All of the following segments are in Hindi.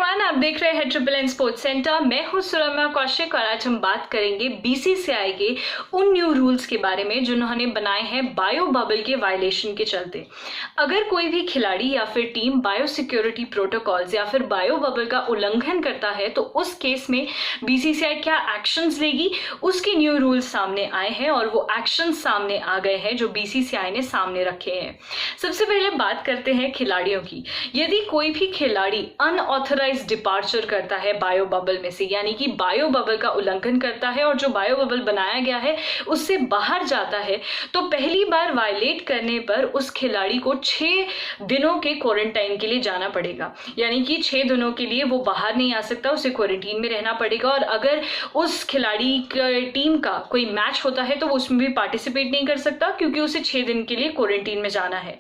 एवरीवन, आप देख रहे हैं ट्रिपल एन स्पोर्ट्स सेंटर। मैं हूं सुरमा कौशिक और आज हम बात करेंगे बीसीसीआई के उन न्यू रूल्स के बारे में जिन्होंने बनाए हैं बायो बबल के वायलेशन के चलते। अगर कोई भी खिलाड़ी या फिर टीम बायो सिक्योरिटी प्रोटोकॉल्स या फिर बायो बबल का उल्लंघन करता है तो उस केस में बीसीसीआई क्या एक्शंस लेगी, उसके न्यू रूल्स सामने आए हैं और वो एक्शंस सामने आ गए हैं जो बीसीसीआई ने सामने रखे हैं। सबसे पहले बात करते हैं खिलाड़ियों की। यदि कोई भी खिलाड़ी अनऑथराइज्ड डिपार्चर करता है बायो बबल में से, यानी कि बायो बबल का उल्लंघन करता है और जो बायो बबल बनाया गया है उससे बाहर जाता है, तो पहली बार वायलेट करने पर उस खिलाड़ी को 6 दिनों के क्वारंटाइन के लिए जाना पड़ेगा। यानी कि 6 दिनों के लिए वो बाहर नहीं आ सकता, उसे क्वारंटीन में रहना पड़ेगा। और अगर उस खिलाड़ी टीम का कोई मैच होता है तो वो उसमें भी पार्टिसिपेट नहीं कर सकता क्योंकि उसे 6 दिन के लिए क्वारंटीन में जाना है।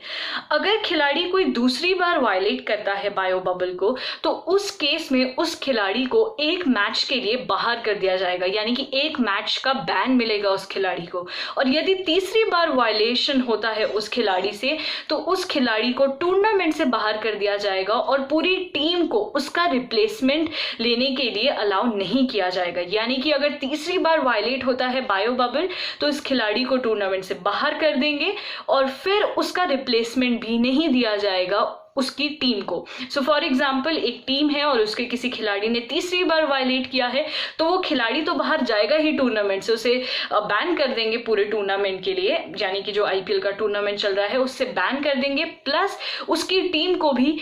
अगर खिलाड़ी कोई दूसरी बार वायलेट करता है बायो बबल को तो उस केस में उस खिलाड़ी को एक मैच के लिए बाहर कर दिया जाएगा, यानी कि एक मैच का बैन मिलेगा उस खिलाड़ी को। और यदि तीसरी बार वायलेशन होता है उस खिलाड़ी से तो उस खिलाड़ी को टूर्नामेंट से बाहर कर दिया जाएगा और पूरी टीम को उसका रिप्लेसमेंट लेने के लिए अलाउ नहीं किया जाएगा। यानी कि अगर तीसरी बार वायलेट होता है बायो बबल तो इस खिलाड़ी को टूर्नामेंट से बाहर कर देंगे और फिर उसका रिप्लेसमेंट भी नहीं दिया जाएगा उसकी टीम को। सो फॉर एग्जाम्पल, एक टीम है और उसके किसी खिलाड़ी ने तीसरी बार वायलेट किया है तो वो खिलाड़ी तो बाहर जाएगा ही टूर्नामेंट से, उसे बैन कर देंगे पूरे टूर्नामेंट के लिए, यानी कि जो आईपीएल का टूर्नामेंट चल रहा है उससे बैन कर देंगे, प्लस उसकी टीम को भी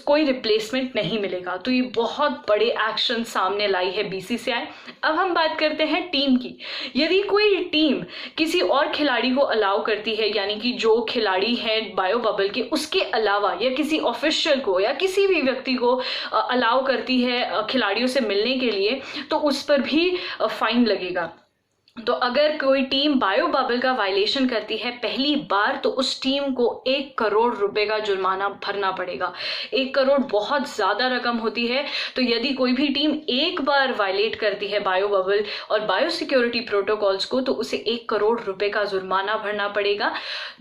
कोई रिप्लेसमेंट नहीं मिलेगा। तो ये बहुत बड़े एक्शन सामने लाई है बीसीसीआई। अब हम बात करते हैं टीम की। यदि कोई टीम किसी और खिलाड़ी को अलाउ करती है, यानी कि जो खिलाड़ी है बायो बबल के उसके अलावा या किसी ऑफिशियल को या किसी भी व्यक्ति को अलाउ करती है खिलाड़ियों से मिलने के लिए, तो उस पर भी फाइन लगेगा। तो अगर कोई टीम बायो बबल का वायलेशन करती है पहली बार तो उस टीम को 1 करोड़ रुपए का जुर्माना भरना पड़ेगा। 1 करोड़ बहुत ज्यादा रकम होती है। तो यदि कोई भी टीम एक बार वायलेट करती है बायो बबल और बायो सिक्योरिटी प्रोटोकॉल्स को तो उसे 1 करोड़ रुपए का जुर्माना भरना पड़ेगा।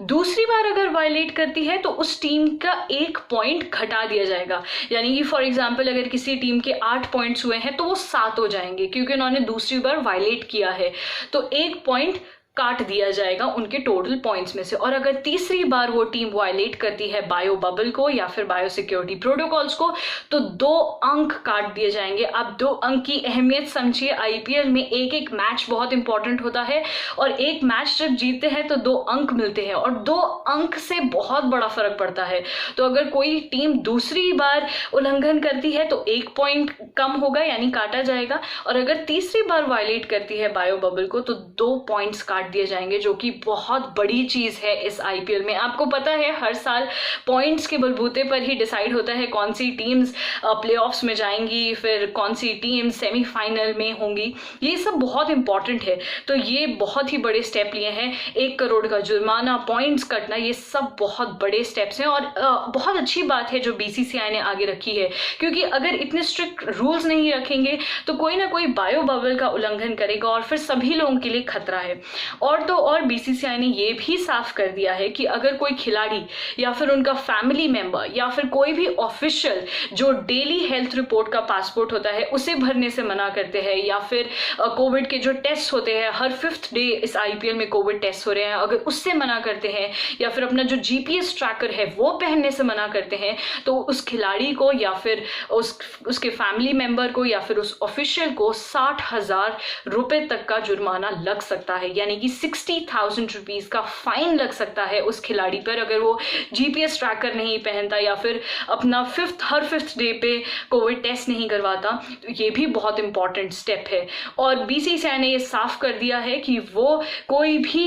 दूसरी बार अगर वायलेट करती है तो उस टीम का 1 पॉइंट घटा दिया जाएगा। यानी कि फॉर एग्जाम्पल, अगर किसी टीम के 8 पॉइंट्स हुए हैं तो वो 7 हो जाएंगे क्योंकि उन्होंने दूसरी बार वायलेट किया है, तो 1 पॉइंट काट दिया जाएगा उनके टोटल पॉइंट्स में से। और अगर तीसरी बार वो टीम वायलेट करती है बायो बबल को या फिर बायो सिक्योरिटी प्रोटोकॉल्स को तो 2 अंक काट दिए जाएंगे। अब 2 अंक की अहमियत समझिए। आईपीएल में एक मैच बहुत इंपॉर्टेंट होता है और एक मैच जब जीतते हैं तो 2 अंक मिलते हैं और 2 अंक से बहुत बड़ा फर्क पड़ता है। तो अगर कोई टीम दूसरी बार उल्लंघन करती है तो 1 पॉइंट कम होगा, यानी काटा जाएगा। और अगर तीसरी बार वायलेट करती है बायो बबल को तो 2 पॉइंट्स काट दिए जाएंगे, जो कि बहुत बड़ी चीज है इस आईपीएल में। आपको पता है हर साल पॉइंट्स के बलबूते पर ही डिसाइड होता है कौन सी टीम्स प्लेऑफ्स में जाएंगी, फिर कौन सी टीम सेमीफाइनल में होंगी। ये सब बहुत इंपॉर्टेंट है। तो ये बहुत ही बड़े स्टेप लिए हैं। 1 करोड़ का जुर्माना, पॉइंट्स कटना, ये सब बहुत बड़े स्टेप्स हैं और बहुत अच्छी बात है जो बीसीसीआई ने आगे रखी है, क्योंकि अगर इतने स्ट्रिक्ट रूल्स नहीं रखेंगे तो कोई ना कोई बायो बबल का उल्लंघन करेगा और फिर सभी लोगों के लिए खतरा है। और तो और बीसीसीआई ने ये भी साफ कर दिया है कि अगर कोई खिलाड़ी या फिर उनका फैमिली मेंबर या फिर कोई भी ऑफिशियल जो डेली हेल्थ रिपोर्ट का पासपोर्ट होता है उसे भरने से मना करते हैं, या फिर कोविड के जो टेस्ट होते हैं हर 5th डे इस आईपीएल में कोविड टेस्ट हो रहे हैं, अगर उससे मना करते हैं या फिर अपना जो जीपीएस ट्रैकर है वो पहनने से मना करते हैं तो उस खिलाड़ी को या फिर उसके फैमिली मेंबर को या फिर उस ऑफिशियल को 60,000 रुपए तक का जुर्माना लग सकता है, यानी कि 60,000 रुपीज का फाइन लग सकता है उस खिलाड़ी पर अगर वो जीपीएस ट्रैकर नहीं पहनता या फिर अपना हर 5th डे पे कोविड टेस्ट नहीं करवाता। तो ये भी बहुत इंपॉर्टेंट स्टेप है। और बीसीसीआई ने ये साफ कर दिया है कि वो कोई भी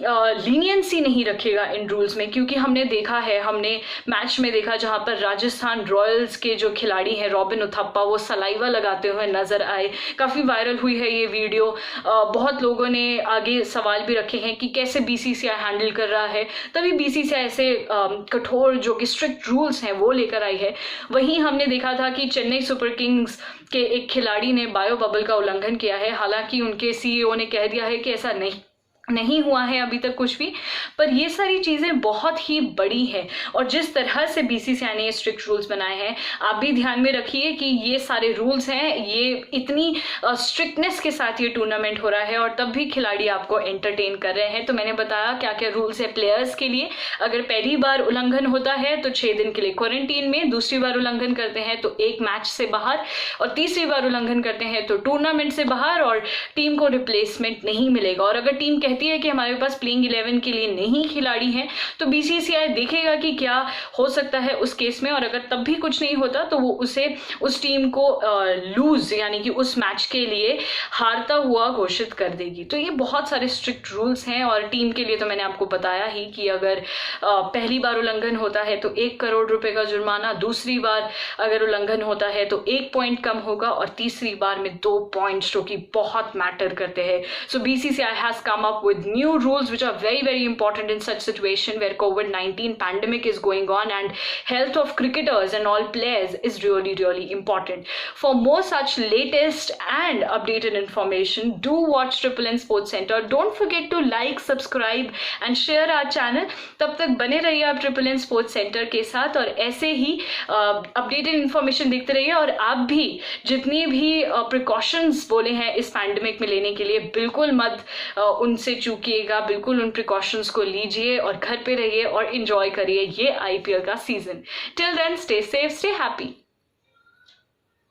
लीनियंसी नहीं रखेगा इन रूल्स में, क्योंकि हमने देखा है, हमने मैच में देखा जहां पर राजस्थान रॉयल्स के जो खिलाड़ी हैं रॉबिन उथप्पा, वो सलाइवा लगाते हुए नजर आए। काफी वायरल हुई है ये वीडियो। बहुत लोगों ने आगे सवाल भी रखे हैं कि कैसे बीसीसीआई हैंडल कर रहा है, तभी बीसीसीआई ऐसे कठोर जो कि स्ट्रिक्ट रूल्स हैं वो लेकर आई है। वहीं हमने देखा था कि चेन्नई सुपर किंग्स के एक खिलाड़ी ने बायो बबल का उल्लंघन किया है, हालांकि उनके सीईओ ने कह दिया है कि ऐसा नहीं हुआ है अभी तक कुछ भी, पर ये सारी चीज़ें बहुत ही बड़ी है। और जिस तरह से बीसीसीआई ने स्ट्रिक्ट रूल्स बनाए हैं, आप भी ध्यान में रखिए कि ये सारे रूल्स हैं, ये इतनी स्ट्रिक्टनेस के साथ ये टूर्नामेंट हो रहा है और तब भी खिलाड़ी आपको एंटरटेन कर रहे हैं। तो मैंने बताया क्या क्या रूल्स है प्लेयर्स के लिए। अगर पहली बार उल्लंघन होता है तो 6 दिन के लिए क्वारंटीन में, दूसरी बार उल्लंघन करते हैं तो 1 मैच से बाहर, और तीसरी बार उल्लंघन करते हैं तो टूर्नामेंट से बाहर, और टीम को रिप्लेसमेंट नहीं मिलेगा। और अगर टीम कहती है कि हमारे पास प्लेइंग 11 के लिए नहीं खिलाड़ी हैं, तो बीसीसीआई देखेगा कि क्या हो सकता है उस केस में, और अगर तब भी कुछ नहीं होता तो वो उस टीम को लूज यानी कि उस मैच के लिए हारता हुआ घोषित कर देगी। तो ये बहुत सारे स्ट्रिक्ट रूल्स हैं। और टीम के लिए तो मैंने आपको बताया ही कि अगर पहली बार उल्लंघन होता है तो 1 करोड़ रुपए का जुर्माना, दूसरी बार अगर उल्लंघन होता है तो 1 पॉइंट कम होगा, और तीसरी बार में 2 पॉइंट्स, जो कि बहुत मैटर करते हैं। So BCCI has come up with new rules which are very very important in such situation where COVID-19 pandemic is going on, and health of cricketers and all players is really important. For more such latest and updated information, do watch Triple N Sports Center. Don't forget to like, subscribe and share our channel. तब तक बने रहिए आप Triple N Sports Center के साथ, और ऐसे ही अपडेटेड इंफॉर्मेशन देखते रहिए। और आप भी जितनी भी प्रिकॉशंस बोले हैं इस पैंडेमिक में लेने के लिए, बिल्कुल मत उनसे चूकिएगा, बिल्कुल उन प्रिकॉशंस को लीजिए और घर पे रहिए और एंजॉय करिए ये आईपीएल का season. Till then, stay safe, stay happy.